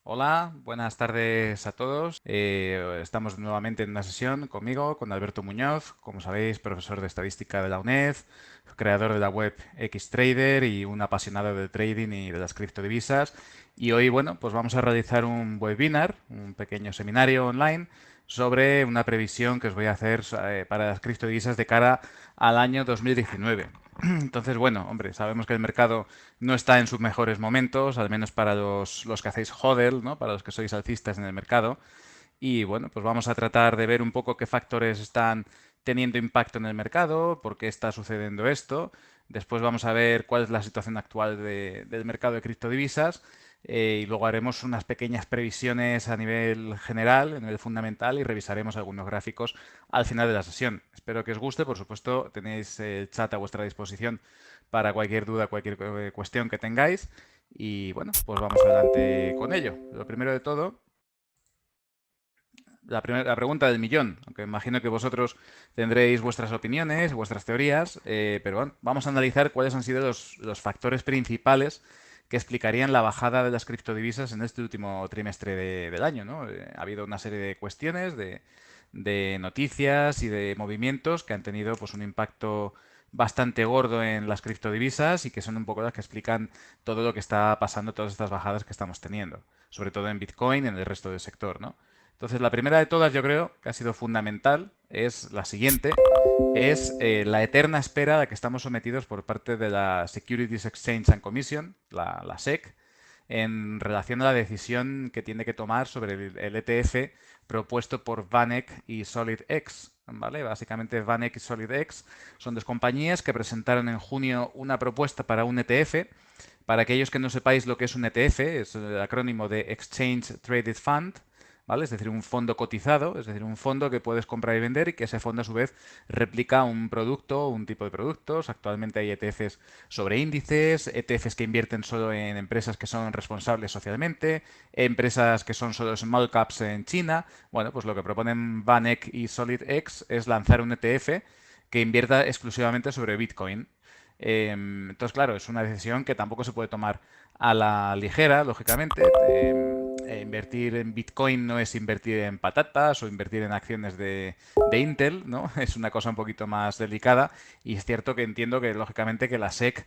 Hola, buenas tardes a todos. Estamos nuevamente en una sesión conmigo, con Alberto Muñoz, como sabéis, profesor de estadística de la UNED, creador de la web Xtrader y un apasionado del trading y de las criptodivisas. Y hoy, bueno, pues vamos a realizar un webinar, un pequeño seminario online sobre una previsión que os voy a hacer para las criptodivisas de cara al año 2019. Entonces, bueno, hombre, sabemos que el mercado no está en sus mejores momentos, al menos para los que hacéis hodl, ¿no? Para los que sois alcistas en el mercado. Y bueno, pues vamos a tratar de ver un poco qué factores están teniendo impacto en el mercado, por qué está sucediendo esto. Después vamos a ver cuál es la situación actual del mercado de criptodivisas. Y luego haremos unas pequeñas previsiones a nivel general, a nivel fundamental, y revisaremos algunos gráficos al final de la sesión. Espero que os guste. Por supuesto, tenéis el chat a vuestra disposición para cualquier duda, cualquier cuestión que tengáis. Y bueno, pues vamos adelante con ello. Lo primero de todo, la pregunta del millón, aunque imagino que vosotros tendréis vuestras opiniones, vuestras teorías, pero bueno, vamos a analizar cuáles han sido los factores principales que explicarían la bajada de las criptodivisas en este último trimestre del año, ¿no? Ha habido una serie de cuestiones, de noticias y de movimientos que han tenido pues un impacto bastante gordo en las criptodivisas y que son un poco las que explican todo lo que está pasando, todas estas bajadas que estamos teniendo, sobre todo en Bitcoin y en el resto del sector, ¿no? Entonces, la primera de todas, yo creo que ha sido fundamental, es la siguiente, es la eterna espera a la que estamos sometidos por parte de la Securities Exchange and Commission, la SEC, en relación a la decisión que tiene que tomar sobre el ETF propuesto por VanEck y SolidX. ¿Vale? Básicamente VanEck y SolidX son dos compañías que presentaron en junio una propuesta para un ETF. Para aquellos que no sepáis lo que es un ETF, es el acrónimo de Exchange Traded Fund, ¿vale? Es decir, un fondo cotizado, es decir, un fondo que puedes comprar y vender y que ese fondo a su vez replica un producto, un tipo de productos. Actualmente hay ETFs sobre índices, ETFs que invierten solo en empresas que son responsables socialmente, empresas que son solo small caps en China. Bueno, pues lo que proponen VanEck y SolidX es lanzar un ETF que invierta exclusivamente sobre Bitcoin. Entonces, claro, es una decisión que tampoco se puede tomar a la ligera, lógicamente. Invertir en Bitcoin no es invertir en patatas o invertir en acciones de Intel, ¿no? Es una cosa un poquito más delicada y es cierto que entiendo que, lógicamente, que la SEC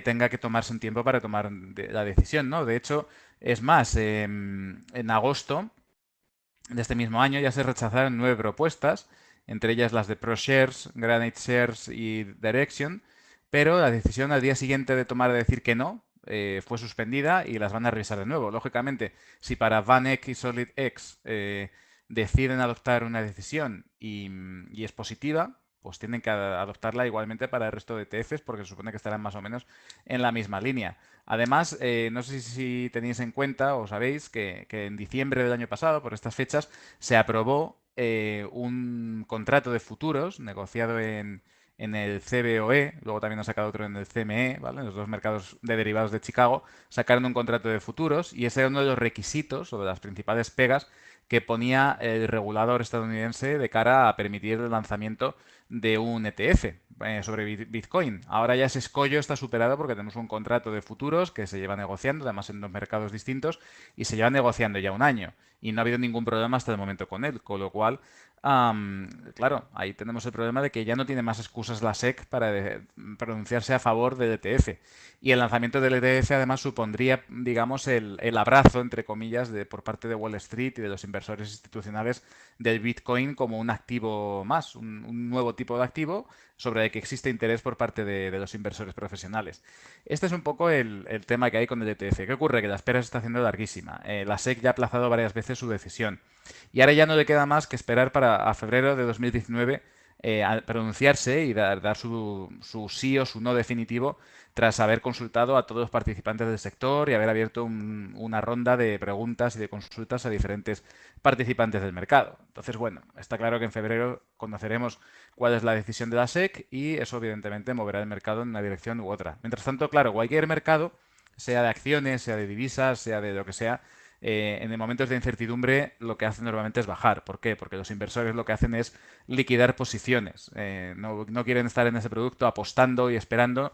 tenga que tomarse un tiempo para tomar la decisión, ¿no? De hecho, es más, en agosto de este mismo año ya se rechazaron 9 propuestas, entre ellas las de ProShares, Granite Shares y Direction, pero la decisión al día siguiente de tomar de decir que no fue suspendida y las van a revisar de nuevo. Lógicamente, si para VanEck y SolidX deciden adoptar una decisión y es positiva, pues tienen que adoptarla igualmente para el resto de ETFs porque se supone que estarán más o menos en la misma línea. Además, no sé si tenéis en cuenta o sabéis que en diciembre del año pasado, por estas fechas, se aprobó un contrato de futuros negociado en el CBOE, luego también han sacado otro en el CME, ¿vale? En los dos mercados de derivados de Chicago, sacaron un contrato de futuros y ese era uno de los requisitos o de las principales pegas que ponía el regulador estadounidense de cara a permitir el lanzamiento de un ETF sobre Bitcoin. Ahora ya ese escollo está superado porque tenemos un contrato de futuros que se lleva negociando, además en dos mercados distintos, y se lleva negociando ya un año. Y no ha habido ningún problema hasta el momento con él, con lo cual, claro, ahí tenemos el problema de que ya no tiene más excusas la SEC para pronunciarse a favor del ETF. Y el lanzamiento del ETF además supondría, digamos, el abrazo, entre comillas, por parte de Wall Street y de los inversores institucionales del Bitcoin como un activo más, un nuevo tipo de activo sobre el que existe interés por parte de los inversores profesionales. Este es un poco el tema que hay con el ETF. ¿Qué ocurre? Que la espera se está haciendo larguísima. La SEC ya ha aplazado varias veces su decisión. Y ahora ya no le queda más que esperar para a febrero de 2019 a pronunciarse y dar su sí o su no definitivo tras haber consultado a todos los participantes del sector y haber abierto una ronda de preguntas y de consultas a diferentes participantes del mercado. Entonces, bueno, está claro que en febrero conoceremos cuál es la decisión de la SEC y eso evidentemente moverá el mercado en una dirección u otra. Mientras tanto, claro, cualquier mercado, sea de acciones, sea de divisas, sea de lo que sea, en momentos de incertidumbre lo que hacen normalmente es bajar. ¿Por qué? Porque los inversores lo que hacen es liquidar posiciones. No quieren estar en ese producto apostando y esperando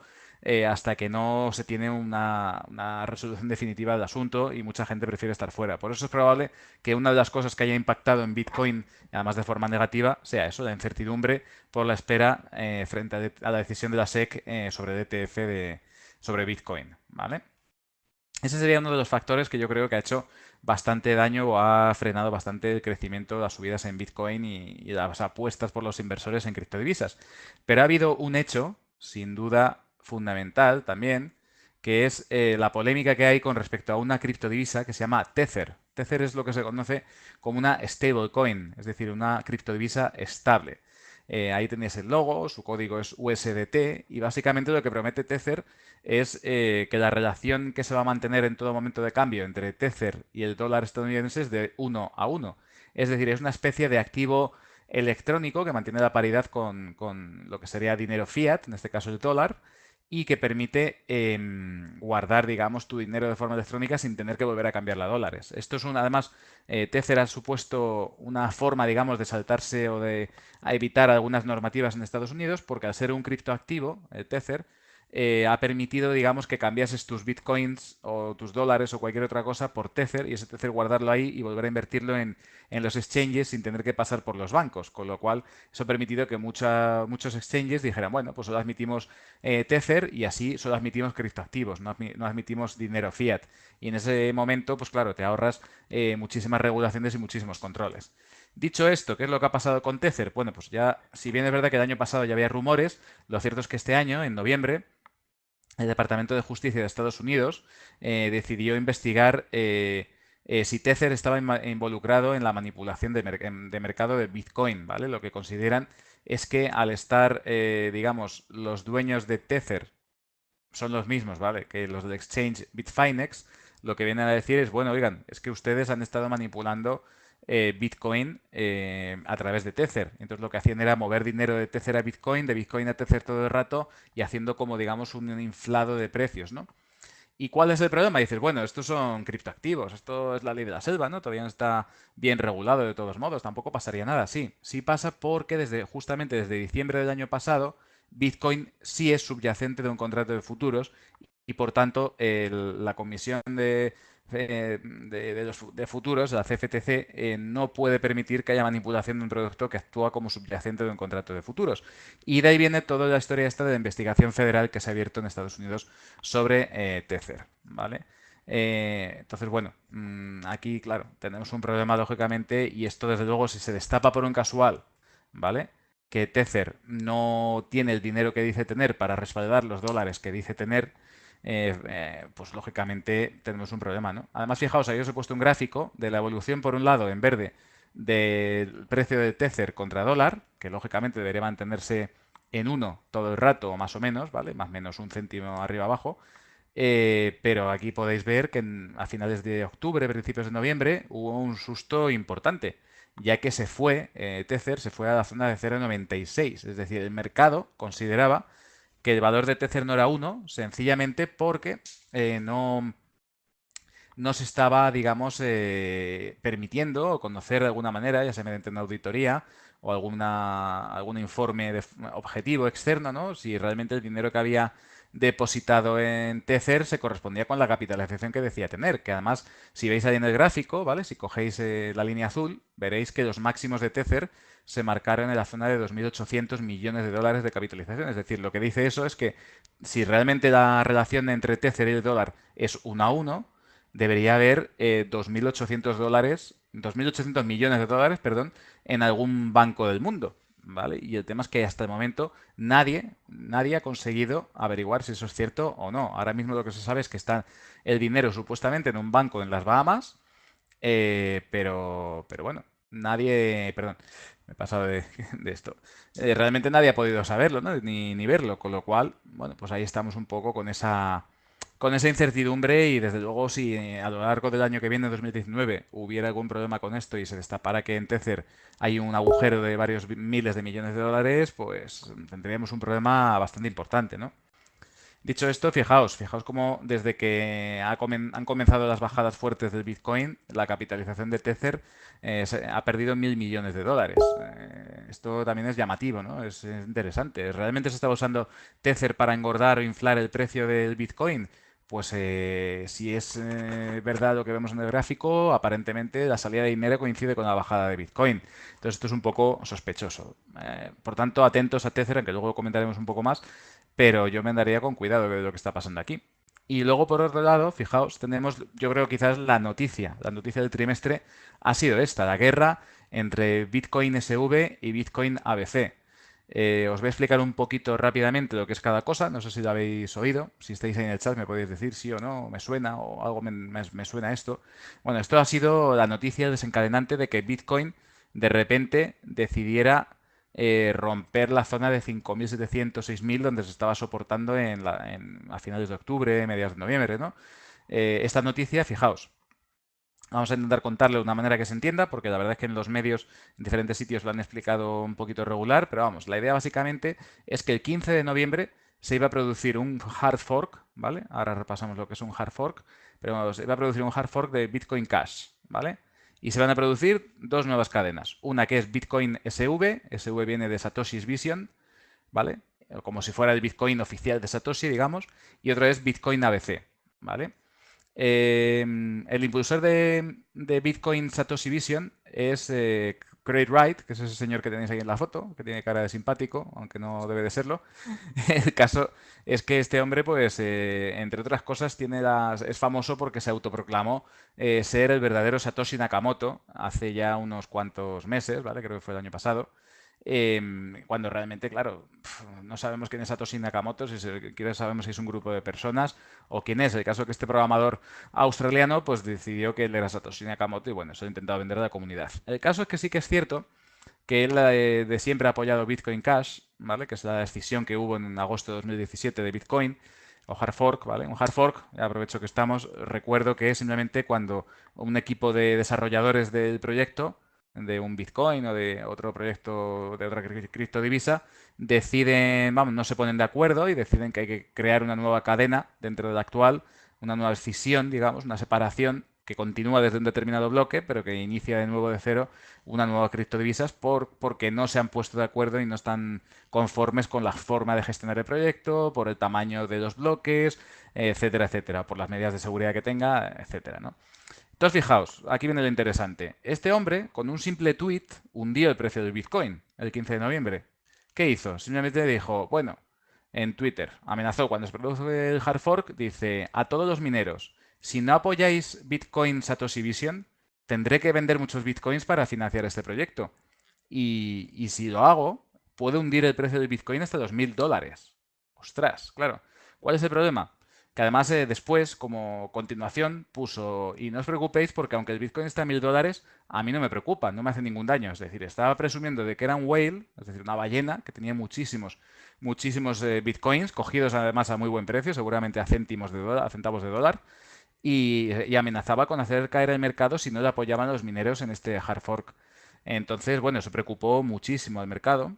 hasta que no se tiene una resolución definitiva del asunto y mucha gente prefiere estar fuera. Por eso es probable que una de las cosas que haya impactado en Bitcoin, además de forma negativa, sea eso, la incertidumbre por la espera frente a la decisión de la SEC sobre DTF sobre Bitcoin, ¿vale? Ese sería uno de los factores que yo creo que ha hecho bastante daño o ha frenado bastante el crecimiento de las subidas en Bitcoin y las apuestas por los inversores en criptodivisas. Pero ha habido un hecho, sin duda fundamental también, que es la polémica que hay con respecto a una criptodivisa que se llama Tether. Tether es lo que se conoce como una stablecoin, es decir, una criptodivisa estable. Ahí tenéis el logo, su código es USDT y básicamente lo que promete Tether es que la relación que se va a mantener en todo momento de cambio entre Tether y el dólar estadounidense es de 1 a 1. Es decir, es una especie de activo electrónico que mantiene la paridad con lo que sería dinero fiat, en este caso el dólar, y que permite guardar, digamos, tu dinero de forma electrónica sin tener que volver a cambiarla a dólares. Esto es además, Tether ha supuesto una forma, digamos, de saltarse o de evitar algunas normativas en Estados Unidos, porque al ser un criptoactivo, el Tether, ha permitido, digamos, que cambiases tus bitcoins o tus dólares o cualquier otra cosa por Tether y ese Tether guardarlo ahí y volver a invertirlo en los exchanges sin tener que pasar por los bancos. Con lo cual, eso ha permitido que muchos exchanges dijeran, bueno, pues solo admitimos Tether y así solo admitimos criptoactivos, no admitimos dinero fiat. Y en ese momento, pues claro, te ahorras muchísimas regulaciones y muchísimos controles. Dicho esto, ¿qué es lo que ha pasado con Tether? Bueno, pues ya, si bien es verdad que el año pasado ya había rumores, lo cierto es que este año, en noviembre, el Departamento de Justicia de Estados Unidos decidió investigar si Tether estaba involucrado en la manipulación de mercado de Bitcoin, ¿vale? Lo que consideran es que al estar, digamos, los dueños de Tether son los mismos, ¿vale? Que los del exchange Bitfinex, lo que vienen a decir es, bueno, oigan, es que ustedes han estado manipulando Bitcoin a través de Tether. Entonces lo que hacían era mover dinero de Tether a Bitcoin, de Bitcoin a Tether todo el rato y haciendo como, digamos, un inflado de precios, ¿no? ¿Y cuál es el problema? Dices, bueno, estos son criptoactivos, esto es la ley de la selva, ¿no? Todavía no está bien regulado de todos modos, tampoco pasaría nada. Sí, sí pasa porque justamente desde diciembre del año pasado, Bitcoin sí es subyacente de un contrato de futuros y por tanto la comisión de futuros, la CFTC, no puede permitir que haya manipulación de un producto que actúa como subyacente de un contrato de futuros. Y de ahí viene toda la historia esta de investigación federal que se ha abierto en Estados Unidos sobre Tether, ¿vale? Entonces, bueno, aquí, claro, tenemos un problema lógicamente y esto desde luego si se destapa por un casual, ¿vale? Que Tether no tiene el dinero que dice tener para respaldar los dólares que dice tener, pues lógicamente tenemos un problema, ¿no? Además, fijaos, ahí os he puesto un gráfico de la evolución, por un lado, en verde, del precio de Tether contra dólar, que lógicamente debería mantenerse en 1 todo el rato, o más o menos, ¿vale? Más o menos un céntimo arriba abajo. Pero aquí podéis ver que a finales de octubre, principios de noviembre, hubo un susto importante, ya que Tether se fue a la zona de 0,96. Es decir, el mercado consideraba que el valor de Tether no era 1, sencillamente porque no se estaba, digamos, permitiendo o conocer de alguna manera, ya sea mediante una auditoría o algún informe objetivo externo, ¿no? Si realmente el dinero que había depositado en Tether se correspondía con la capitalización que decía tener, que además, si veis ahí en el gráfico, ¿vale? Si cogéis la línea azul, veréis que los máximos de Tether se marcaron en la zona de 2.800 millones de dólares de capitalización. Es decir, lo que dice eso es que si realmente la relación entre Tether y el dólar es 1 a 1, debería haber 2.800 millones de dólares, perdón, en algún banco del mundo, ¿vale? Y el tema es que hasta el momento nadie ha conseguido averiguar si eso es cierto o no. Ahora mismo lo que se sabe es que está el dinero supuestamente en un banco en las Bahamas, pero bueno, perdón, me he pasado de esto. Realmente nadie ha podido saberlo, ¿no? Ni verlo, con lo cual, bueno, pues ahí estamos un poco con esa incertidumbre y desde luego si a lo largo del año que viene, 2019, hubiera algún problema con esto y se destapara que en Tether hay un agujero de varios miles de millones de dólares, pues tendríamos un problema bastante importante, ¿no? Dicho esto, fijaos cómo desde que han comenzado las bajadas fuertes del Bitcoin, la capitalización de Tether ha perdido 1.000 millones de dólares. Esto también es llamativo, ¿no? Es interesante. ¿Realmente se estaba usando Tether para engordar o inflar el precio del Bitcoin? Pues si es verdad lo que vemos en el gráfico, aparentemente la salida de dinero coincide con la bajada de Bitcoin. Entonces esto es un poco sospechoso. Por tanto, atentos a Tether, aunque luego comentaremos un poco más, pero yo me andaría con cuidado de lo que está pasando aquí. Y luego, por otro lado, fijaos, tenemos, yo creo, quizás la noticia del trimestre ha sido esta, la guerra entre Bitcoin SV y Bitcoin ABC. Os voy a explicar un poquito rápidamente lo que es cada cosa, no sé si lo habéis oído, si estáis ahí en el chat me podéis decir sí o no, me suena o algo me suena esto. Bueno, esto ha sido la noticia desencadenante de que Bitcoin de repente decidiera romper la zona de 5.700, 6.000 donde se estaba soportando a finales de octubre, mediados de noviembre, ¿no? Esta noticia, fijaos, vamos a intentar contarle de una manera que se entienda, porque la verdad es que en los medios, en diferentes sitios lo han explicado un poquito regular, pero vamos, la idea básicamente es que el 15 de noviembre se iba a producir un hard fork, ¿vale? Ahora repasamos lo que es un hard fork, pero vamos, se iba a producir un hard fork de Bitcoin Cash, ¿vale? Y se van a producir dos nuevas cadenas. Una que es Bitcoin SV, SV viene de Satoshi's Vision, ¿vale? Como si fuera el Bitcoin oficial de Satoshi, digamos, y otra es Bitcoin ABC, ¿vale? El impulsor de Bitcoin Satoshi Vision es Craig Wright, que es ese señor que tenéis ahí en la foto, que tiene cara de simpático, aunque no debe de serlo. El caso es que este hombre, pues, entre otras cosas, es famoso porque se autoproclamó ser el verdadero Satoshi Nakamoto hace ya unos cuantos meses, ¿vale? Creo que fue el año pasado. Cuando realmente, claro, no sabemos quién es Satoshi Nakamoto, si siquiera sabemos si es un grupo de personas o quién es. El caso es que este programador australiano pues decidió que él era Satoshi Nakamoto y bueno, eso lo ha intentado vender a la comunidad. El caso es que sí que es cierto que él de siempre ha apoyado Bitcoin Cash, ¿vale? Que es la decisión que hubo en agosto de 2017 de Bitcoin, o hard fork, ¿vale? Un hard fork, ya aprovecho que estamos, recuerdo que es simplemente cuando un equipo de desarrolladores del proyecto de un Bitcoin o de otro proyecto de otra criptodivisa, deciden, vamos, no se ponen de acuerdo y deciden que hay que crear una nueva cadena dentro de la actual, una nueva escisión, digamos, una separación que continúa desde un determinado bloque, pero que inicia de nuevo de cero una nueva criptodivisas porque no se han puesto de acuerdo y no están conformes con la forma de gestionar el proyecto, por el tamaño de los bloques, etcétera, etcétera, por las medidas de seguridad que tenga, etcétera, ¿no? Entonces, fijaos, aquí viene lo interesante. Este hombre, con un simple tweet, hundió el precio del Bitcoin el 15 de noviembre. ¿Qué hizo? Simplemente dijo, bueno, en Twitter, amenazó cuando se produce el hard fork, dice, a todos los mineros, si no apoyáis Bitcoin Satoshi Vision, tendré que vender muchos Bitcoins para financiar este proyecto. Y si lo hago, puede hundir el precio del Bitcoin hasta $2.000. Ostras, claro. ¿Cuál es el problema? Que además después, como continuación, puso, y no os preocupéis porque aunque el Bitcoin está a $1.000, a mí no me preocupa, no me hace ningún daño. Es decir, estaba presumiendo de que era un whale, es decir, una ballena que tenía muchísimos Bitcoins, cogidos además a muy buen precio, seguramente a céntimos de dólar, a centavos de dólar, y amenazaba con hacer caer el mercado si no le apoyaban los mineros en este hard fork. Entonces, bueno, eso preocupó muchísimo al mercado,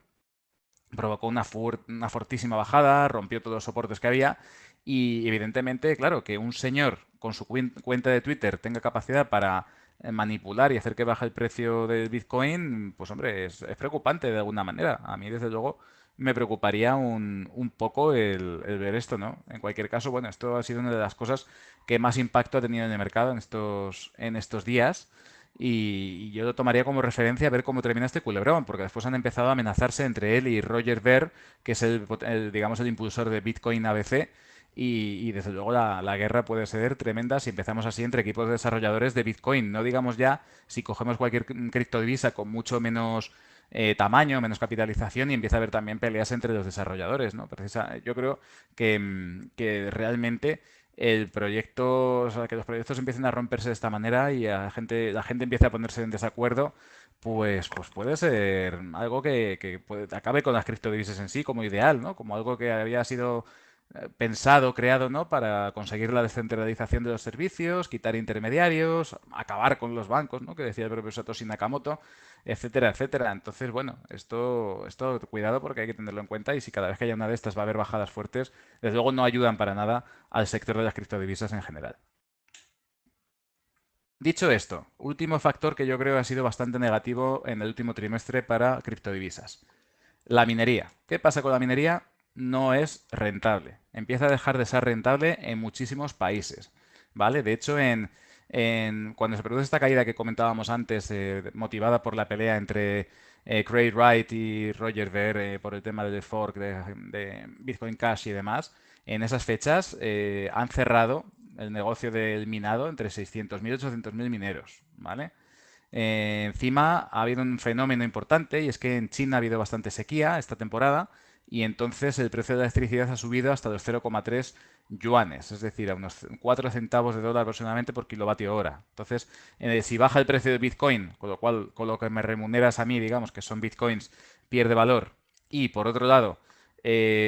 provocó una fortísima bajada, rompió todos los soportes que había y evidentemente, claro, que un señor con su cuenta de Twitter tenga capacidad para manipular y hacer que baje el precio del Bitcoin, pues hombre, es preocupante de alguna manera. A mí, desde luego, me preocuparía un poco el ver esto, ¿no? En cualquier caso, bueno, esto ha sido una de las cosas que más impacto ha tenido en el mercado en estos días. Y yo lo tomaría como referencia a ver cómo termina este culebrón, porque después han empezado a amenazarse entre él y Roger Ver, que es digamos, el impulsor de Bitcoin ABC. Y desde luego la guerra puede ser tremenda si empezamos así entre equipos de desarrolladores de Bitcoin. No digamos ya si cogemos cualquier criptodivisa con mucho menos tamaño, menos capitalización y empieza a haber también peleas entre los desarrolladores, ¿no? Yo creo que realmente el proyecto, o sea, que los proyectos empiecen a romperse de esta manera y la gente empiece a ponerse en desacuerdo, pues puede ser algo que acabe con las criptodivisas en sí como ideal, ¿no? Como algo que había sido pensado, creado, ¿no? Para conseguir la descentralización de los servicios, quitar intermediarios, acabar con los bancos, ¿no? Que decía el propio Satoshi Nakamoto, etcétera, etcétera. Entonces, bueno, esto cuidado porque hay que tenerlo en cuenta y si cada vez que haya una de estas va a haber bajadas fuertes, desde luego no ayudan para nada al sector de las criptodivisas en general. Dicho esto, último factor que yo creo ha sido bastante negativo en el último trimestre para criptodivisas. La minería. ¿Qué pasa con la minería? No es rentable. Empieza a dejar de ser rentable en muchísimos países. ¿Vale? De hecho, cuando se produce esta caída que comentábamos antes, motivada por la pelea entre Craig Wright y Roger Ver por el tema del fork de Bitcoin Cash y demás, en esas fechas han cerrado el negocio del minado entre 600.000 y 800.000 mineros. ¿Vale? Encima ha habido un fenómeno importante y es que en China ha habido bastante sequía esta temporada y entonces el precio de la electricidad ha subido hasta los 0,3 yuanes, es decir, a unos 4 centavos de dólar aproximadamente por kilovatio hora. Entonces, si baja el precio de Bitcoin, con lo cual con lo que me remuneras a mí, digamos que son Bitcoins, pierde valor y por otro lado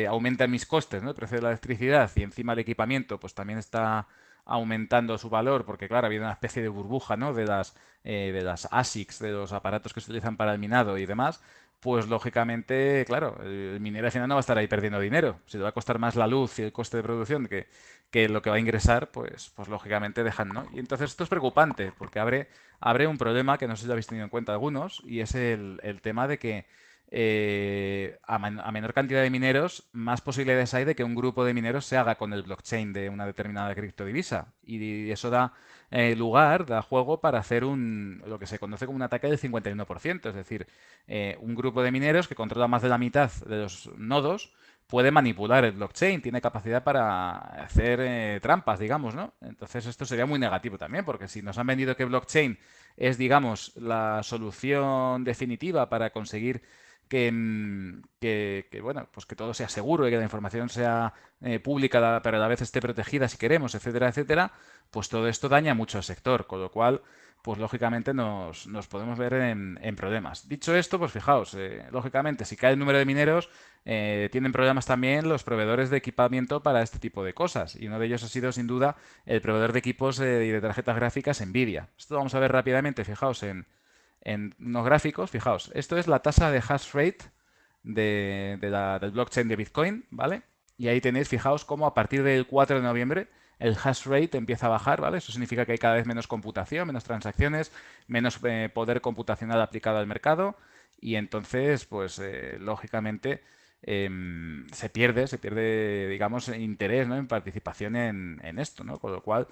aumentan mis costes, ¿no? El precio de la electricidad y encima el equipamiento pues también está aumentando su valor porque claro, ha habido una especie de burbuja, ¿no? de las ASICs, de los aparatos que se utilizan para el minado y demás, pues lógicamente, claro, el minero al final no va a estar ahí perdiendo dinero. Si le va a costar más la luz y el coste de producción que lo que va a ingresar, pues lógicamente dejan, ¿no? Y entonces esto es preocupante porque abre un problema que no sé si lo habéis tenido en cuenta algunos y es el tema de que a menor cantidad de mineros, más posibilidades hay de que un grupo de mineros se haga con el blockchain de una determinada criptodivisa. Y eso da juego para hacer lo que se conoce como un ataque del 51%. Es decir, un grupo de mineros que controla más de la mitad de los nodos puede manipular el blockchain, tiene capacidad para hacer trampas, digamos, ¿no? Entonces esto sería muy negativo también, porque si nos han vendido que blockchain es, digamos, la solución definitiva para conseguir bueno, pues que todo sea seguro y que la información sea pública, pero a la vez esté protegida si queremos, etcétera, etcétera, pues todo esto daña mucho al sector, con lo cual, pues lógicamente nos podemos ver en problemas. Dicho esto, pues fijaos, lógicamente, si cae el número de mineros, tienen problemas también los proveedores de equipamiento para este tipo de cosas, y uno de ellos ha sido, sin duda, el proveedor de equipos y de tarjetas gráficas Nvidia. Esto lo vamos a ver rápidamente, fijaos en unos gráficos, fijaos, esto es la tasa de hash rate del blockchain de Bitcoin, ¿vale? Y ahí tenéis, fijaos cómo a partir del 4 de noviembre el hash rate empieza a bajar, ¿vale? Eso significa que hay cada vez menos computación, menos transacciones, menos poder computacional aplicado al mercado y entonces, pues, lógicamente, se pierde, digamos, interés, ¿no? En participación en esto, ¿no? Con lo cual,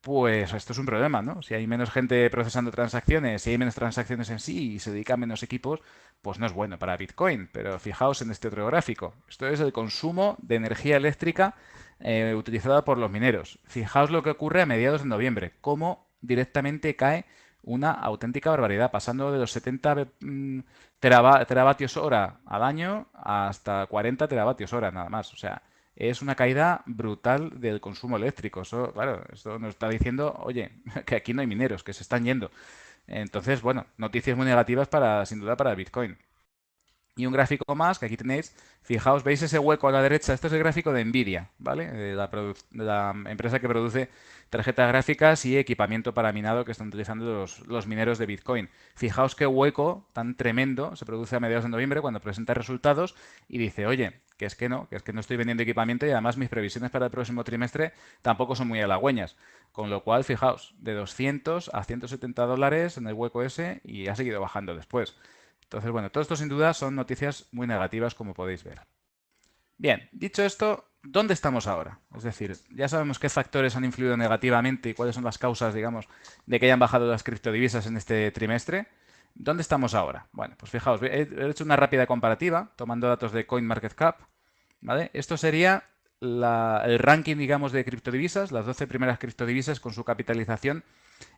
pues esto es un problema, ¿no? Si hay menos gente procesando transacciones, si hay menos transacciones en sí y se dedican menos equipos, pues no es bueno para Bitcoin. Pero fijaos en este otro gráfico. Esto es el consumo de energía eléctrica utilizada por los mineros. Fijaos lo que ocurre a mediados de noviembre, cómo directamente cae una auténtica barbaridad, pasando de los 70 teravatios hora al año hasta 40 teravatios hora nada más. O sea, es una caída brutal del consumo eléctrico. Eso, claro, esto nos está diciendo, oye, que aquí no hay mineros, que se están yendo. Entonces, bueno, noticias muy negativas sin duda para el Bitcoin. Y un gráfico más, que aquí tenéis, fijaos, veis ese hueco a la derecha, esto es el gráfico de Nvidia, ¿vale? De la empresa que produce tarjetas gráficas y equipamiento para minado que están utilizando los mineros de Bitcoin. Fijaos qué hueco tan tremendo se produce a mediados de noviembre cuando presenta resultados y dice, oye, que es que no estoy vendiendo equipamiento y además mis previsiones para el próximo trimestre tampoco son muy halagüeñas. Con lo cual, fijaos, de 200 a 170 dólares en el hueco ese y ha seguido bajando después. Entonces, bueno, todo esto sin duda son noticias muy negativas, como podéis ver. Bien, dicho esto, ¿dónde estamos ahora? Es decir, ya sabemos qué factores han influido negativamente y cuáles son las causas, digamos, de que hayan bajado las criptodivisas en este trimestre. ¿Dónde estamos ahora? Bueno, pues fijaos, he hecho una rápida comparativa tomando datos de CoinMarketCap, ¿vale? Esto sería el ranking, digamos, de criptodivisas, las 12 primeras criptodivisas con su capitalización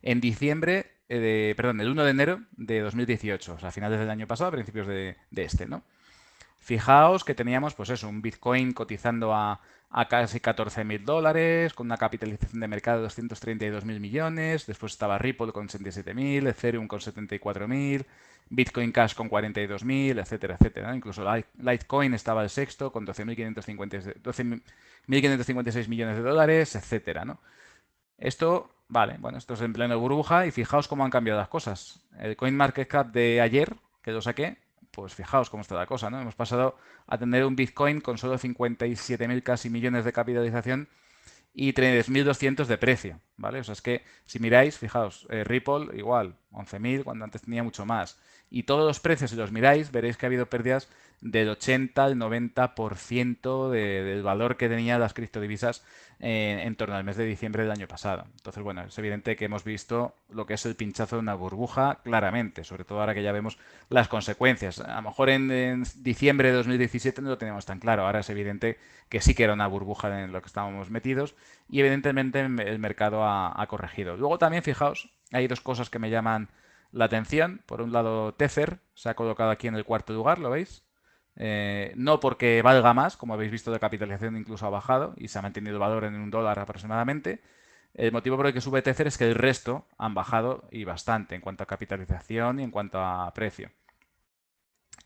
en diciembre, el 1 de enero de 2018, o sea, a finales del año pasado, a principios de este, ¿no? Fijaos que teníamos, pues eso, un Bitcoin cotizando a casi 14.000 dólares, con una capitalización de mercado de 232 mil millones. Después estaba Ripple con 67.000, Ethereum con 74.000, Bitcoin Cash con 42.000, etcétera, etcétera, ¿no? Incluso Litecoin estaba el sexto con 12.556 millones de dólares, etcétera, ¿no? Esto, vale, bueno, esto es en pleno burbuja y fijaos cómo han cambiado las cosas. El CoinMarketCap de ayer, que lo saqué, pues fijaos cómo está la cosa, ¿no? Hemos pasado a tener un Bitcoin con solo 57.000 casi millones de capitalización y 3.200 de precio, ¿vale? O sea, es que si miráis, fijaos, Ripple igual, 11.000 cuando antes tenía mucho más. Y todos los precios, si los miráis, veréis que ha habido pérdidas del 80 al 90% del valor que tenían las criptodivisas en torno al mes de diciembre del año pasado. Entonces, bueno, es evidente que hemos visto lo que es el pinchazo de una burbuja claramente, sobre todo ahora que ya vemos las consecuencias. A lo mejor en diciembre de 2017 no lo teníamos tan claro, ahora es evidente que sí que era una burbuja en lo que estábamos metidos y evidentemente el mercado ha corregido. Luego también, fijaos, hay dos cosas que me llaman la atención. Por un lado, Tether se ha colocado aquí en el cuarto lugar, ¿lo veis? No porque valga más, como habéis visto, de capitalización incluso ha bajado y se ha mantenido el valor en $1 aproximadamente. El motivo por el que sube Tether es que el resto han bajado y bastante en cuanto a capitalización y en cuanto a precio.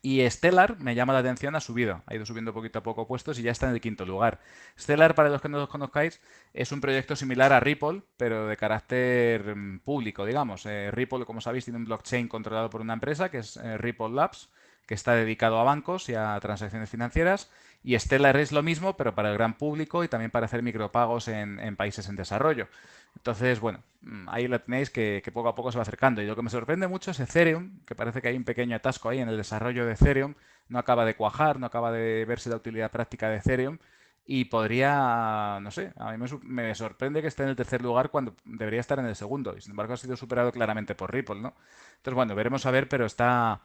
Y Stellar me llama la atención, ha ido subiendo poquito a poco puestos y ya está en el quinto lugar. Stellar, para los que no los conozcáis, es un proyecto similar a Ripple, pero de carácter público, digamos. Ripple, como sabéis, tiene un blockchain controlado por una empresa que es Ripple Labs, que está dedicado a bancos y a transacciones financieras. Y Stellar es lo mismo, pero para el gran público y también para hacer micropagos en países en desarrollo. Entonces, bueno, ahí la tenéis que poco a poco se va acercando. Y lo que me sorprende mucho es Ethereum, que parece que hay un pequeño atasco ahí en el desarrollo de Ethereum. No acaba de cuajar, no acaba de verse la utilidad práctica de Ethereum. Y podría, no sé, a mí me sorprende que esté en el tercer lugar cuando debería estar en el segundo. Y sin embargo ha sido superado claramente por Ripple, ¿no? Entonces, bueno, veremos a ver, pero está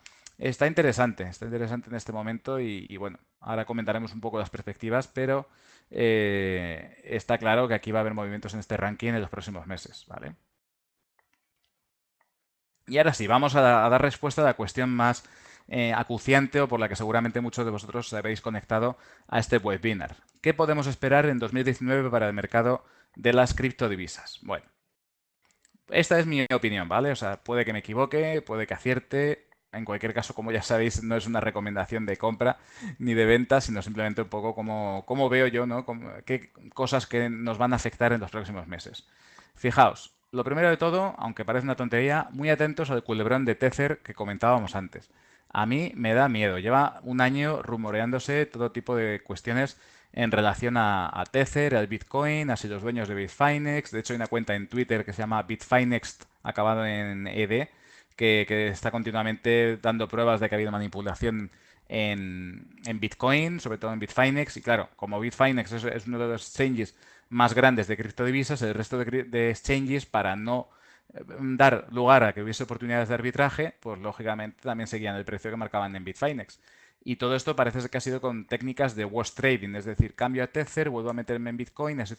interesante en este momento y bueno, ahora comentaremos un poco las perspectivas, pero está claro que aquí va a haber movimientos en este ranking en los próximos meses, ¿vale? Y ahora sí, vamos a dar respuesta a la cuestión más acuciante o por la que seguramente muchos de vosotros os habéis conectado a este webinar. ¿Qué podemos esperar en 2019 para el mercado de las criptodivisas? Bueno, esta es mi opinión, ¿vale? O sea, puede que me equivoque, puede que acierte. En cualquier caso, como ya sabéis, no es una recomendación de compra ni de venta, sino simplemente un poco como veo yo, ¿no? Qué cosas que nos van a afectar en los próximos meses. Fijaos, lo primero de todo, aunque parece una tontería, muy atentos al culebrón de Tether que comentábamos antes. A mí me da miedo. Lleva un año rumoreándose todo tipo de cuestiones en relación a Tether, al Bitcoin, así los dueños de Bitfinex. De hecho, hay una cuenta en Twitter que se llama Bitfinex, acabado en ED, que está continuamente dando pruebas de que ha habido manipulación en Bitcoin, sobre todo en Bitfinex. Y claro, como Bitfinex es uno de los exchanges más grandes de criptodivisas, el resto de exchanges, para no dar lugar a que hubiese oportunidades de arbitraje, pues lógicamente también seguían el precio que marcaban en Bitfinex. Y todo esto parece que ha sido con técnicas de wash trading, es decir, cambio a Tether, vuelvo a meterme en Bitcoin, así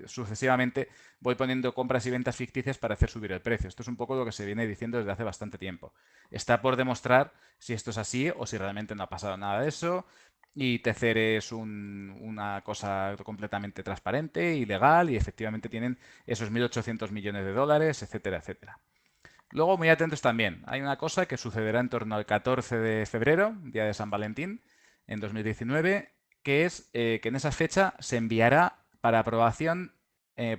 sucesivamente voy poniendo compras y ventas ficticias para hacer subir el precio. Esto es un poco lo que se viene diciendo desde hace bastante tiempo. Está por demostrar si esto es así o si realmente no ha pasado nada de eso. Y Tether es una cosa completamente transparente y legal y efectivamente tienen esos 1.800 millones de dólares, etcétera, etcétera. Luego, muy atentos también, hay una cosa que sucederá en torno al 14 de febrero, día de San Valentín, en 2019, que es que en esa fecha se enviará para aprobación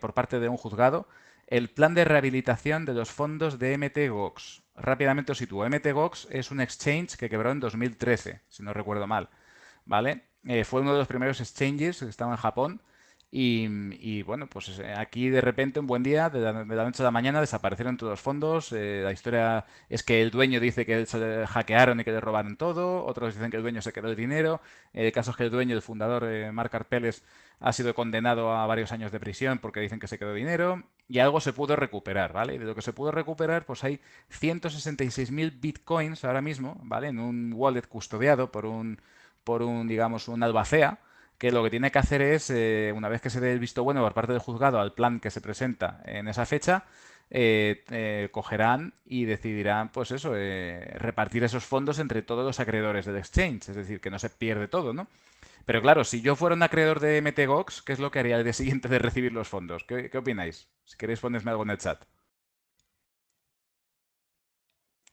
por parte de un juzgado el plan de rehabilitación de los fondos de MTGOX. Rápidamente os sitúo. MTGOX es un exchange que quebró en 2013, si no recuerdo mal. ¿Vale? Fue uno de los primeros exchanges que estaba en Japón y bueno, pues aquí de repente, un buen día, de la noche a la mañana, desaparecieron todos los fondos. La historia es que el dueño dice que se le hackearon y que le robaron todo. Otros dicen que el dueño se quedó el dinero. El caso es que el dueño, el fundador, Marc Karpelès, ha sido condenado a varios años de prisión porque dicen que se quedó dinero. Y algo se pudo recuperar, ¿vale? Y de lo que se pudo recuperar, pues hay 166.000 bitcoins ahora mismo, ¿vale? En un wallet custodiado por un, digamos, un albacea, que lo que tiene que hacer es, una vez que se dé el visto bueno por parte del juzgado al plan que se presenta en esa fecha, cogerán y decidirán, pues eso, repartir esos fondos entre todos los acreedores del exchange, es decir, que no se pierde todo, ¿no? Pero claro, si yo fuera un acreedor de MTGOX, ¿qué es lo que haría el día siguiente de recibir los fondos? ¿Qué opináis? Si queréis, ponedme algo en el chat.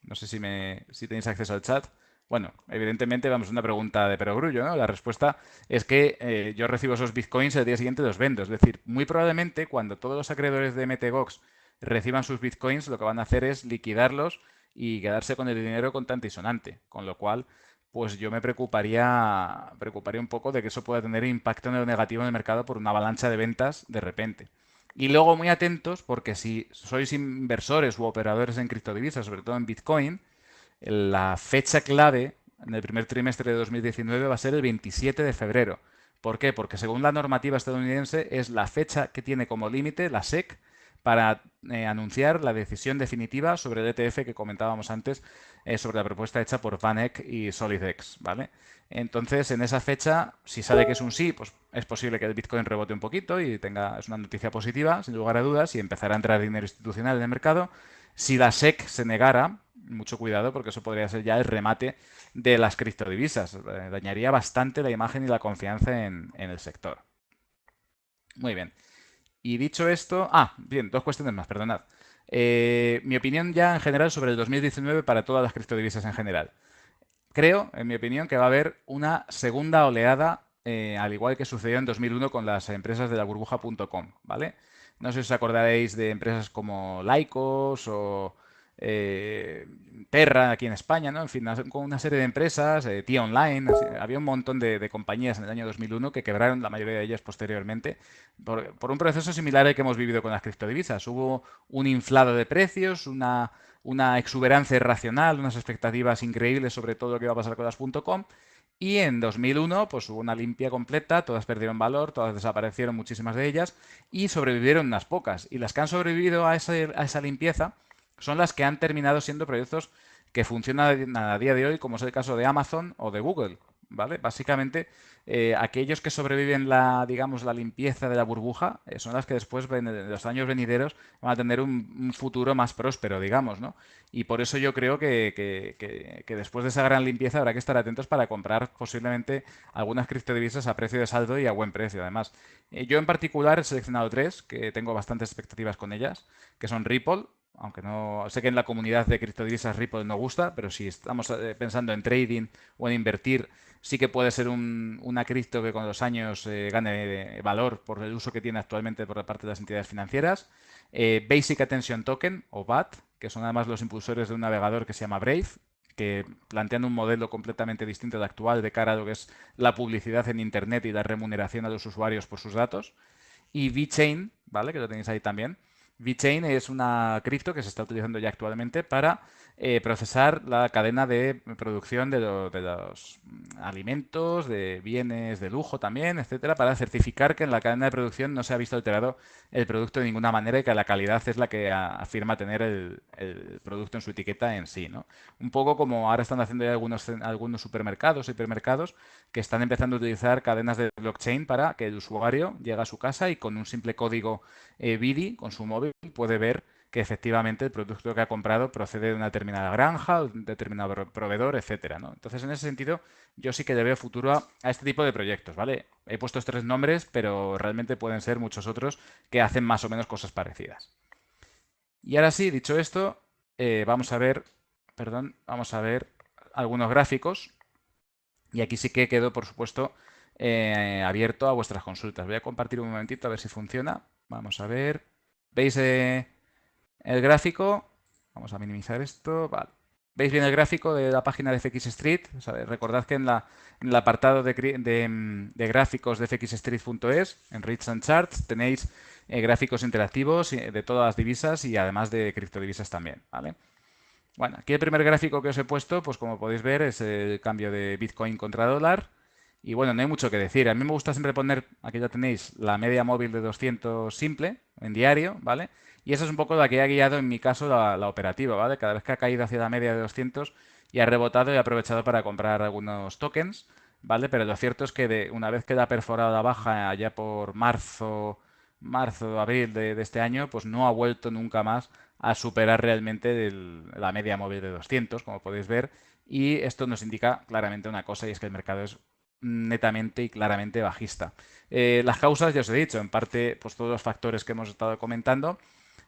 No sé si tenéis acceso al chat. Bueno, evidentemente, vamos, una pregunta de perogrullo, ¿no? La respuesta es que yo recibo esos bitcoins el día siguiente los vendo. Es decir, muy probablemente cuando todos los acreedores de MTGOX reciban sus bitcoins, lo que van a hacer es liquidarlos y quedarse con el dinero contante y sonante. Con lo cual, pues yo me preocuparía un poco de que eso pueda tener impacto negativo en el mercado por una avalancha de ventas de repente. Y luego muy atentos porque si sois inversores u operadores en criptodivisas, sobre todo en Bitcoin, la fecha clave en el primer trimestre de 2019 va a ser el 27 de febrero. ¿Por qué? Porque según la normativa estadounidense es la fecha que tiene como límite la SEC para anunciar la decisión definitiva sobre el ETF que comentábamos antes, sobre la propuesta hecha por VanEck y SolidX, ¿vale? Entonces, en esa fecha, si sale que es un sí, pues es posible que el Bitcoin rebote un poquito y es una noticia positiva, sin lugar a dudas, y empezará a entrar dinero institucional en el mercado. Si la SEC se negara, mucho cuidado porque eso podría ser ya el remate de las criptodivisas. Dañaría bastante la imagen y la confianza en el sector. Muy bien. Y dicho esto... bien, dos cuestiones más, perdonad. Mi opinión ya en general sobre el 2019 para todas las criptodivisas en general. Creo, en mi opinión, que va a haber una segunda oleada, al igual que sucedió en 2001 con las empresas de la burbuja.com, ¿vale? No sé si os acordaréis de empresas como Lycos o Terra aquí en España, ¿no? En fin, con una serie de empresas, Tía Online, había un montón de compañías en el año 2001 que quebraron, la mayoría de ellas posteriormente, por un proceso similar al que hemos vivido con las criptodivisas. Hubo un inflado de precios, una exuberancia irracional, unas expectativas increíbles sobre todo lo que iba a pasar con las .com. Y en 2001 pues hubo una limpia completa, todas perdieron valor, todas desaparecieron, muchísimas de ellas, y sobrevivieron unas pocas. Y las que han sobrevivido a esa limpieza son las que han terminado siendo proyectos que funcionan a día de hoy, como es el caso de Amazon o de Google, ¿vale? Básicamente, aquellos que sobreviven digamos, la limpieza de la burbuja son las que después, en los años venideros, van a tener un futuro más próspero, digamos, ¿no? Y por eso yo creo que después de esa gran limpieza habrá que estar atentos para comprar posiblemente algunas criptodivisas a precio de saldo y a buen precio, además. Yo en particular he seleccionado tres, que tengo bastantes expectativas con ellas, que son Ripple, aunque no sé que en la comunidad de criptodivisas Ripple no gusta, pero si estamos pensando en trading o en invertir, sí que puede ser una cripto que con los años gane valor por el uso que tiene actualmente por parte de las entidades financieras. Basic Attention Token, o BAT, que son además los impulsores de un navegador que se llama Brave, que plantean un modelo completamente distinto al actual de cara a lo que es la publicidad en Internet y la remuneración a los usuarios por sus datos. Y VeChain, ¿vale? Que lo tenéis ahí también. VeChain es una cripto que se está utilizando ya actualmente para procesar la cadena de producción de los alimentos, de bienes de lujo también, etcétera, para certificar que en la cadena de producción no se ha visto alterado el producto de ninguna manera y que la calidad es la que afirma tener el producto en su etiqueta en sí, ¿no? Un poco como ahora están haciendo ya algunos supermercados, hipermercados, que están empezando a utilizar cadenas de blockchain para que el usuario llegue a su casa y con un simple código BIDI, con su móvil, puede ver que efectivamente el producto que ha comprado procede de una determinada granja, de un determinado proveedor, etcétera, ¿no? Entonces, en ese sentido, yo sí que le veo futuro a este tipo de proyectos, ¿vale? He puesto tres nombres, pero realmente pueden ser muchos otros que hacen más o menos cosas parecidas. Y ahora sí, dicho esto, vamos a ver algunos gráficos. Y aquí sí que quedo, por supuesto, abierto a vuestras consultas. Voy a compartir un momentito a ver si funciona. Vamos a ver. ¿Veis el gráfico? Vamos a minimizar esto. Vale. ¿Veis bien el gráfico de la página de FX Street? O sea, recordad que en el apartado de gráficos de fxstreet.es, en Reads and Charts, tenéis gráficos interactivos de todas las divisas y además de criptodivisas también, ¿vale? Bueno, aquí el primer gráfico que os he puesto, pues como podéis ver, es el cambio de Bitcoin contra dólar. Y bueno, no hay mucho que decir. A mí me gusta siempre poner, aquí ya tenéis, la media móvil de 200 simple, en diario, ¿vale? Y esa es un poco la que ha guiado en mi caso la operativa, ¿vale? Cada vez que ha caído hacia la media de 200 y ha rebotado, he aprovechado para comprar algunos tokens, ¿vale? Pero lo cierto es que una vez que la ha perforado la baja allá por marzo marzo, abril de este año, pues no ha vuelto nunca más a superar realmente la media móvil de 200, como podéis ver. Y esto nos indica claramente una cosa, y es que el mercado es netamente y claramente bajista. Las causas, ya os he dicho, en parte pues todos los factores que hemos estado comentando.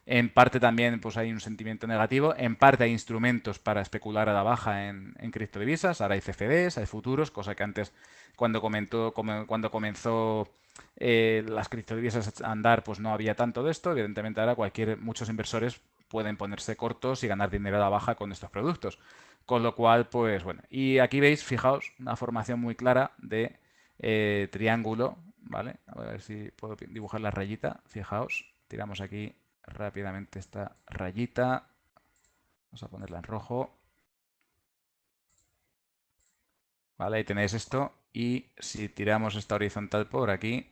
En parte también pues hay un sentimiento negativo, en parte hay instrumentos para especular a la baja en criptodivisas, ahora hay CFDs, hay futuros, cosa que antes cuando comenzó las criptodivisas a andar pues no había tanto de esto. Evidentemente ahora muchos inversores pueden ponerse cortos y ganar dinero a la baja con estos productos. Con lo cual, pues bueno, y aquí veis, fijaos, una formación muy clara de triángulo, ¿vale? A ver si puedo dibujar la rayita, fijaos, tiramos aquí rápidamente esta rayita. Vamos a ponerla en rojo. Vale, ahí tenéis esto. Y si tiramos esta horizontal por aquí,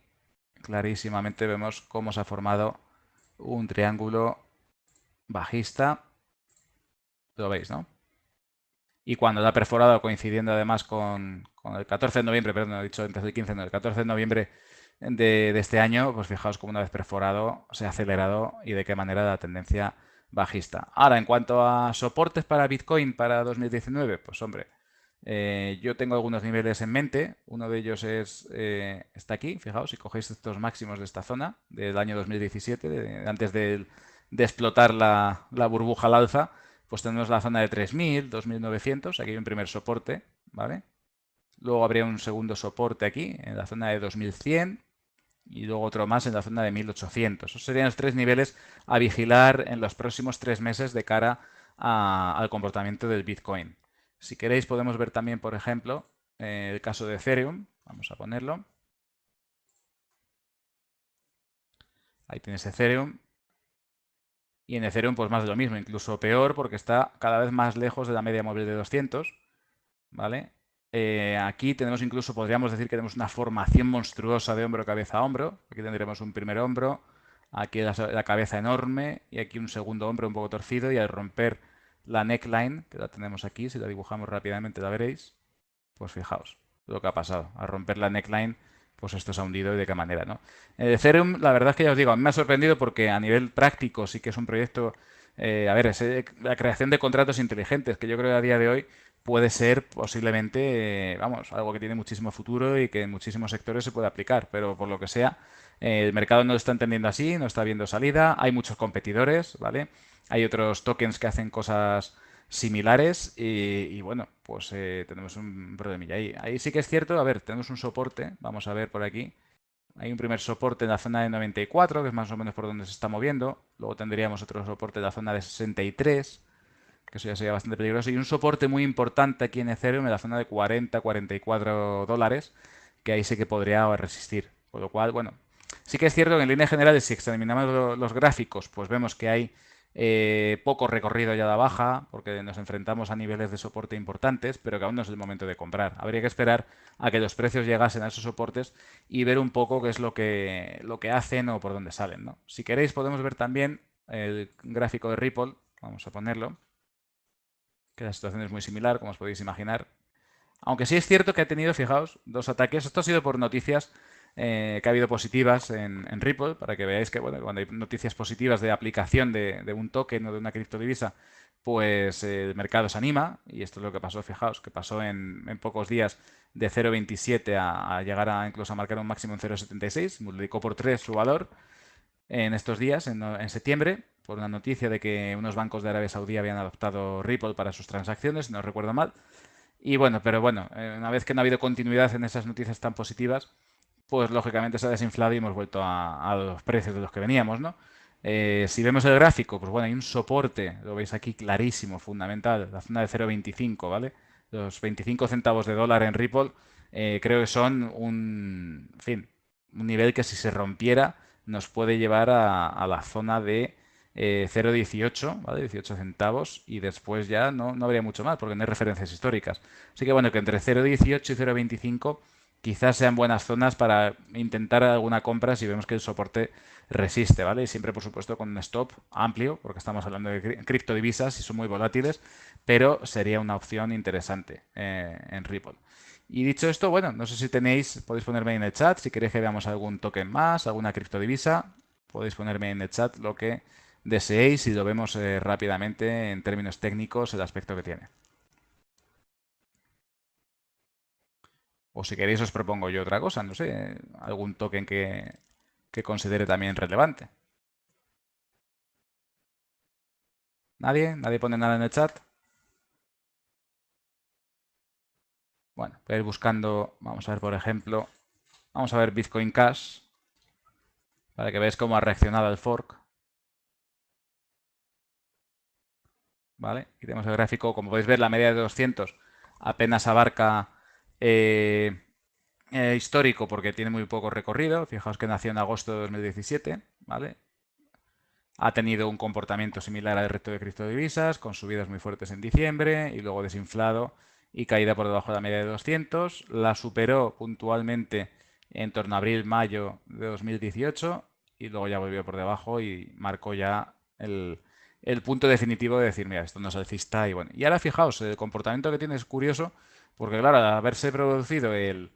clarísimamente vemos cómo se ha formado un triángulo bajista. Lo veis, ¿no? Y cuando la ha perforado, coincidiendo además con el 14 de noviembre, perdón, he dicho antes del 15, no, el 14 de noviembre de este año, pues fijaos cómo una vez perforado se ha acelerado y de qué manera la tendencia bajista. Ahora, en cuanto a soportes para Bitcoin para 2019, pues hombre, yo tengo algunos niveles en mente. Uno de ellos está aquí, fijaos, si cogéis estos máximos de esta zona del año 2017, antes de explotar la burbuja al alza, pues tenemos la zona de 3.000, 2.900, aquí hay un primer soporte, ¿vale? Luego habría un segundo soporte aquí, en la zona de 2.100, y luego otro más en la zona de 1.800. Esos serían los tres niveles a vigilar en los próximos 3 meses de cara al comportamiento del Bitcoin. Si queréis podemos ver también, por ejemplo, el caso de Ethereum. Vamos a ponerlo. Ahí tienes Ethereum. Y en Ethereum pues más de lo mismo, incluso peor porque está cada vez más lejos de la media móvil de 200. ¿Vale? Aquí tenemos incluso, podríamos decir que tenemos una formación monstruosa de hombro, cabeza, hombro. Aquí tendremos un primer hombro, aquí la cabeza enorme y aquí un segundo hombro un poco torcido, y al romper la neckline, que la tenemos aquí, si la dibujamos rápidamente la veréis, pues fijaos lo que ha pasado. Al romper la neckline, pues esto se ha hundido y de qué manera, ¿no? Ethereum, la verdad es que ya os digo, a mí me ha sorprendido porque a nivel práctico sí que es un proyecto, a ver, es la creación de contratos inteligentes, que yo creo que a día de hoy puede ser posiblemente, vamos, algo que tiene muchísimo futuro y que en muchísimos sectores se puede aplicar, pero por lo que sea, el mercado no lo está entendiendo así, no está viendo salida, hay muchos competidores, ¿vale? Hay otros tokens que hacen cosas similares y bueno, pues tenemos un problemilla ahí. Ahí sí que es cierto, a ver, tenemos un soporte, vamos a ver por aquí. Hay un primer soporte en la zona de 94, que es más o menos por donde se está moviendo. Luego tendríamos otro soporte en la zona de 63, que eso ya sería bastante peligroso. Y un soporte muy importante aquí en Ethereum en la zona de 40, 44 dólares, que ahí sí que podría resistir. Con lo cual, bueno, sí que es cierto que en líneas generales, si examinamos los gráficos, pues vemos que hay poco recorrido ya a la baja, porque nos enfrentamos a niveles de soporte importantes, pero que aún no es el momento de comprar. Habría que esperar a que los precios llegasen a esos soportes y ver un poco qué es lo que hacen o por dónde salen, ¿no? Si queréis podemos ver también el gráfico de Ripple, vamos a ponerlo, que la situación es muy similar, como os podéis imaginar. Aunque sí es cierto que ha tenido, fijaos, dos ataques. Esto ha sido por noticias que ha habido positivas en Ripple, para que veáis que bueno, cuando hay noticias positivas de aplicación de un token o de una criptodivisa, pues el mercado se anima. Y esto es lo que pasó, fijaos, que pasó en pocos días de 0,27 a llegar incluso a marcar un máximo en 0,76. Multiplicó por 3 su valor en estos días, en septiembre, por una noticia de que unos bancos de Arabia Saudí habían adoptado Ripple para sus transacciones, si no recuerdo mal. Y bueno, pero bueno, una vez que no ha habido continuidad en esas noticias tan positivas, pues lógicamente se ha desinflado y hemos vuelto a los precios de los que veníamos, ¿no? Si vemos el gráfico, pues bueno, hay un soporte, lo veis aquí clarísimo, fundamental, la zona de 0,25, ¿vale? Los 25 centavos de dólar en Ripple creo que son en fin, un nivel que si se rompiera nos puede llevar a la zona de 0,18, ¿vale? 18 centavos y después ya no habría mucho más porque no hay referencias históricas. Así que bueno, que entre 0,18 y 0,25 quizás sean buenas zonas para intentar alguna compra si vemos que el soporte resiste, ¿vale? Y siempre, por supuesto, con un stop amplio, porque estamos hablando de criptodivisas y son muy volátiles, pero sería una opción interesante en Ripple. Y dicho esto, bueno, no sé si podéis ponerme en el chat si queréis que veamos algún token más, alguna criptodivisa. podéis ponerme en el chat lo que deseéis y lo vemos rápidamente en términos técnicos el aspecto que tiene. O si queréis os propongo yo otra cosa, no sé, algún token que considere también relevante. ¿Nadie? ¿Nadie pone nada en el chat? Bueno, voy a ir buscando, vamos a ver por ejemplo, vamos a ver Bitcoin Cash, para que veáis cómo ha reaccionado el fork. ¿Vale? Y tenemos el gráfico, como podéis ver, la media de 200 apenas abarca histórico porque tiene muy poco recorrido. Fijaos que nació en agosto de 2017, ¿vale? Ha tenido un comportamiento similar al resto de criptodivisas, con subidas muy fuertes en diciembre y luego desinflado y caída por debajo de la media de 200. La superó puntualmente en torno a abril-mayo de 2018 y luego ya volvió por debajo y marcó ya el punto definitivo de decir, mira, esto no es alcista y bueno. Y ahora fijaos, el comportamiento que tiene es curioso porque claro, al haberse producido el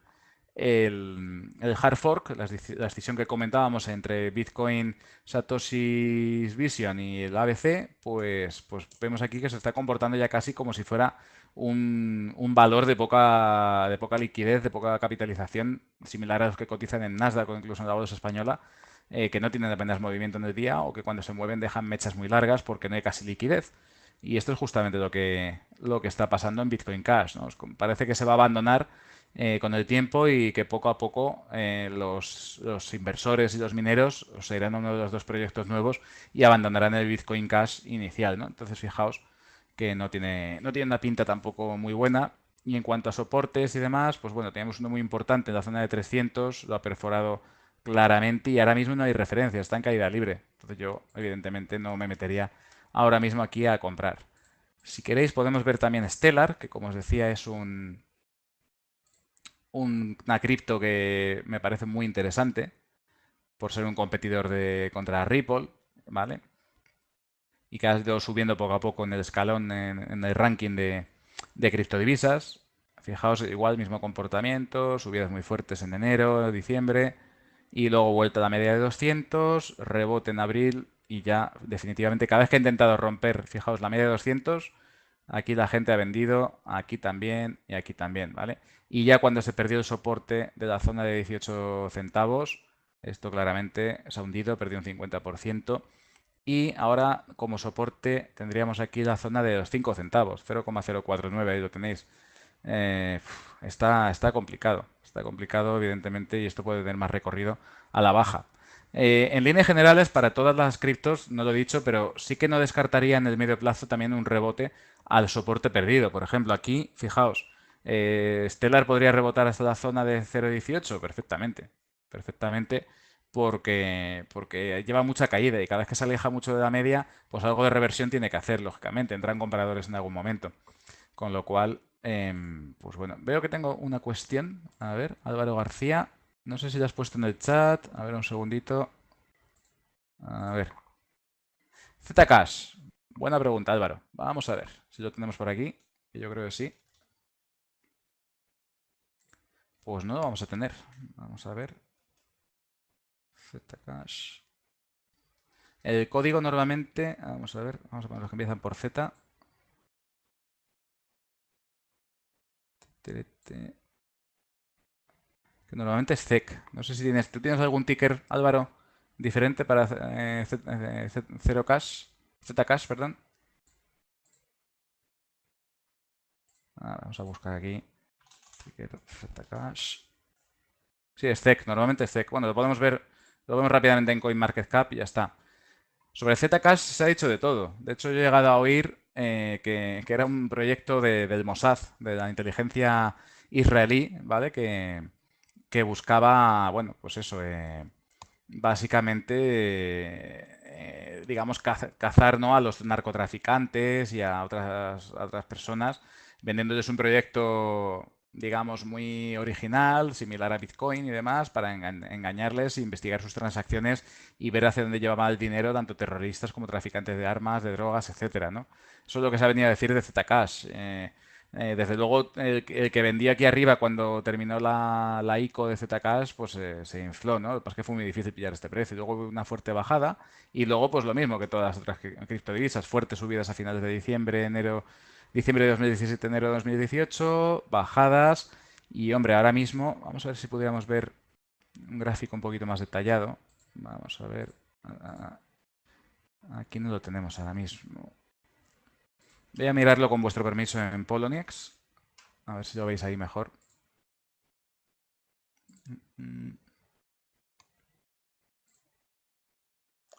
hard fork, la decisión que comentábamos entre Bitcoin, Satoshi's Vision y el ABC, pues vemos aquí que se está comportando ya casi como si fuera un valor de poca liquidez, de poca capitalización, similar a los que cotizan en Nasdaq o incluso en la bolsa española, que no tienen apenas movimiento en el día o que cuando se mueven dejan mechas muy largas porque no hay casi liquidez. Y esto es justamente lo que está pasando en Bitcoin Cash, ¿no? Parece que se va a abandonar con el tiempo y que poco a poco los inversores y los mineros se irán a uno de los dos proyectos nuevos y abandonarán el Bitcoin Cash inicial, ¿no? Entonces fijaos que no tiene una pinta tampoco muy buena. Y en cuanto a soportes y demás, pues bueno, teníamos uno muy importante en la zona de 300, lo ha perforado claramente y ahora mismo no hay referencia, está en caída libre. Entonces yo evidentemente no me metería ahora mismo aquí a comprar. Si queréis podemos ver también Stellar, que como os decía es una cripto que me parece muy interesante por ser un competidor contra Ripple, ¿vale? Y que ha ido subiendo poco a poco en el escalón, en el ranking de criptodivisas. Fijaos, igual, mismo comportamiento, subidas muy fuertes en enero, diciembre, y luego vuelta a la media de 200, rebote en abril y ya definitivamente cada vez que ha intentado romper, fijaos, la media de 200, aquí la gente ha vendido, aquí también y aquí también, ¿vale? Y ya cuando se perdió el soporte de la zona de 18 centavos, esto claramente se ha hundido, perdió un 50%. Y ahora como soporte tendríamos aquí la zona de los 5 centavos, 0,049, ahí lo tenéis. Está complicado evidentemente y esto puede tener más recorrido a la baja. En líneas generales, para todas las criptos, no lo he dicho, pero sí que no descartaría en el medio plazo también un rebote al soporte perdido. Por ejemplo, aquí, fijaos, Stellar podría rebotar hasta la zona de 0,18 perfectamente. Perfectamente porque lleva mucha caída y cada vez que se aleja mucho de la media, pues algo de reversión tiene que hacer, lógicamente. Entran compradores en algún momento. Con lo cual, pues bueno, veo que tengo una cuestión. A ver, Álvaro García. No sé si la has puesto en el chat. A ver, un segundito. A ver. Zcash. Buena pregunta, Álvaro. Vamos a ver si lo tenemos por aquí. Que yo creo que sí. Pues no lo vamos a tener. Vamos a ver. Zcash. El código normalmente, vamos a ver, vamos a poner los que empiezan por Z. Que normalmente es ZEC. No sé si ¿tú tienes algún ticker, Álvaro, diferente para 0cash? Zcash, perdón. Vamos a buscar aquí. Ticker Zcash. Sí, es ZEC, normalmente es ZEC. Bueno, lo podemos ver, lo vemos rápidamente en CoinMarketCap y ya está. Sobre Zcash se ha dicho de todo. De hecho, yo he llegado a oír que era un proyecto del Mossad, de la inteligencia israelí, ¿vale? Que buscaba, bueno, pues eso, básicamente, digamos, cazar, ¿no? A los narcotraficantes y a otras personas, vendiéndoles un proyecto, digamos, muy original, similar a Bitcoin y demás, para engañarles, investigar sus transacciones y ver hacia dónde llevaba el dinero tanto terroristas como traficantes de armas, de drogas, etcétera, ¿no? Eso es lo que se ha venido a decir de Zcash. Desde luego, el que vendía aquí arriba cuando terminó la ICO de Zcash, pues se infló, ¿no? Lo que pasa es que fue muy difícil pillar este precio. Luego hubo una fuerte bajada y luego, pues lo mismo que todas las otras criptodivisas, fuertes subidas a finales de diciembre, diciembre de 2017, enero de 2018, bajadas y, hombre, ahora mismo, vamos a ver si pudiéramos ver un gráfico un poquito más detallado. Vamos a ver. Aquí no lo tenemos ahora mismo. Voy a mirarlo con vuestro permiso en Poloniex. A ver si lo veis ahí mejor.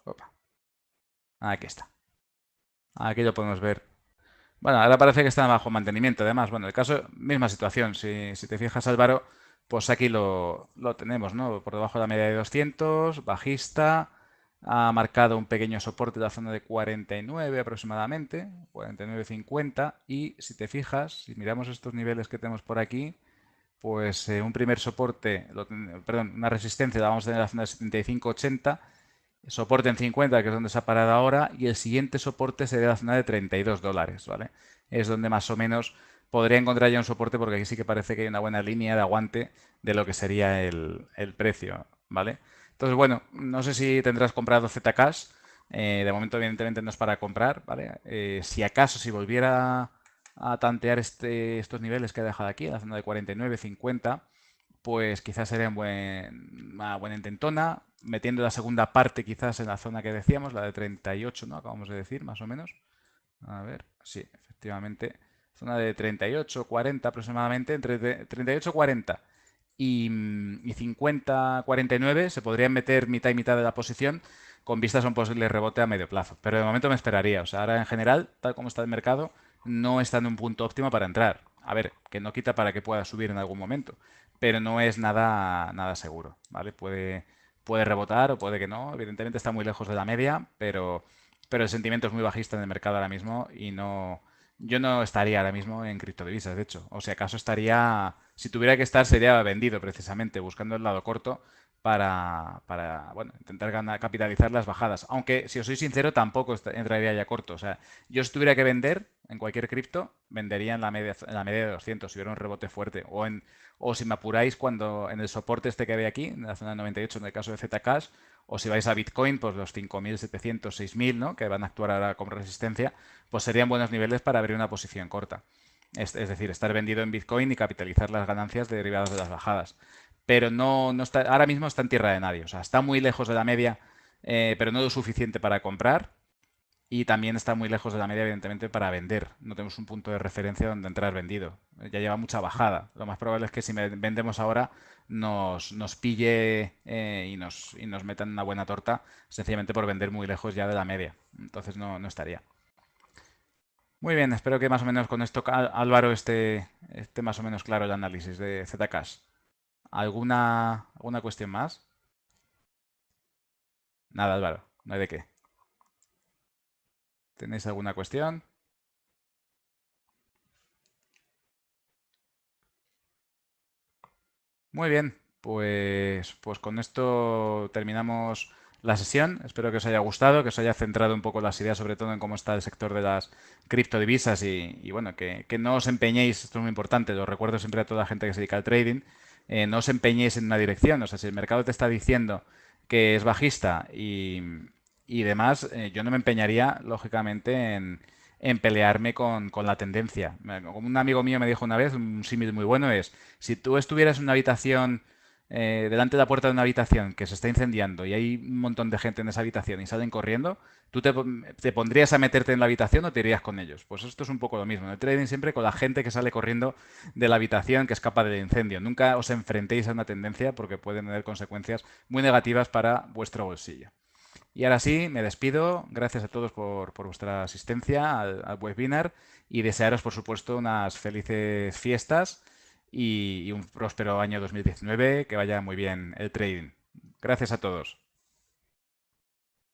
Opa. Aquí está. Aquí lo podemos ver. Bueno, ahora parece que está bajo mantenimiento. Además, bueno, el caso, misma situación. Si te fijas, Álvaro, pues aquí lo tenemos, ¿no? Por debajo de la media de 200, bajista. Ha marcado un pequeño soporte de la zona de 49 aproximadamente, 49,50. Y si te fijas, si miramos estos niveles que tenemos por aquí, pues un primer soporte, perdón, una resistencia la vamos a tener en la zona de 75,80, soporte en 50, que es donde se ha parado ahora, y el siguiente soporte sería la zona de $32, ¿vale? Es donde más o menos podría encontrar ya un soporte, porque aquí sí que parece que hay una buena línea de aguante de lo que sería el precio, ¿vale? Entonces, bueno, no sé si tendrás comprado Zcash, de momento evidentemente no es para comprar, ¿vale? Si acaso, si volviera a tantear estos niveles que he dejado aquí, en la zona de 49, 50, pues quizás sería una buena intentona, metiendo la segunda parte quizás en la zona que decíamos, la de 38, ¿no? Acabamos de decir, más o menos. A ver, sí, efectivamente. Zona de 38, 40 aproximadamente, entre 38, 40 y 50, 49 se podrían meter mitad y mitad de la posición con vistas a un posible rebote a medio plazo. Pero de momento me esperaría. O sea, ahora en general, tal como está el mercado, no está en un punto óptimo para entrar. A ver, que no quita para que pueda subir en algún momento, pero no es nada seguro, ¿vale? Puede rebotar o puede que no. Evidentemente está muy lejos de la media, pero el sentimiento es muy bajista en el mercado ahora mismo y yo no estaría ahora mismo en criptodivisas, de hecho. O si acaso estaría, si tuviera que estar, sería vendido precisamente, buscando el lado corto para bueno, intentar capitalizar las bajadas. Aunque, si os soy sincero, tampoco entraría ya corto. O sea, yo si tuviera que vender en cualquier cripto, vendería en la media de 200 si hubiera un rebote fuerte. O si me apuráis, cuando en el soporte este que había aquí, en la zona de 98 en el caso de Zcash, o si vais a Bitcoin, pues los 5.700, 6.000, ¿no? Que van a actuar ahora como resistencia, pues serían buenos niveles para abrir una posición corta. Es decir, estar vendido en Bitcoin y capitalizar las ganancias derivadas de las bajadas. Pero no está, ahora mismo está en tierra de nadie. O sea, está muy lejos de la media, pero no lo suficiente para comprar. Y también está muy lejos de la media, evidentemente, para vender. No tenemos un punto de referencia donde entrar vendido. Ya lleva mucha bajada. Lo más probable es que si vendemos ahora nos pille y nos metan una buena torta, sencillamente por vender muy lejos ya de la media. Entonces no estaría. Muy bien, espero que más o menos con esto, Álvaro, esté más o menos claro el análisis de Zcash. ¿Alguna cuestión más? Nada, Álvaro, no hay de qué. ¿Tenéis alguna cuestión? Muy bien, pues con esto terminamos la sesión. Espero que os haya gustado, que os haya centrado un poco las ideas, sobre todo en cómo está el sector de las criptodivisas y bueno, que no os empeñéis, esto es muy importante, lo recuerdo siempre a toda la gente que se dedica al trading, no os empeñéis en una dirección. O sea, si el mercado te está diciendo que es bajista y demás, yo no me empeñaría, lógicamente, en pelearme con la tendencia. Como un amigo mío me dijo una vez, un símil muy bueno es, si tú estuvieras en una habitación, delante de la puerta de una habitación que se está incendiando y hay un montón de gente en esa habitación y salen corriendo, ¿tú te pondrías a meterte en la habitación o te irías con ellos? Pues esto es un poco lo mismo. En el trading siempre con la gente que sale corriendo de la habitación que escapa del incendio. Nunca os enfrentéis a una tendencia porque pueden tener consecuencias muy negativas para vuestro bolsillo. Y ahora sí, me despido. Gracias a todos por vuestra asistencia al webinar y desearos, por supuesto, unas felices fiestas y un próspero año 2019. Que vaya muy bien el trading. Gracias a todos.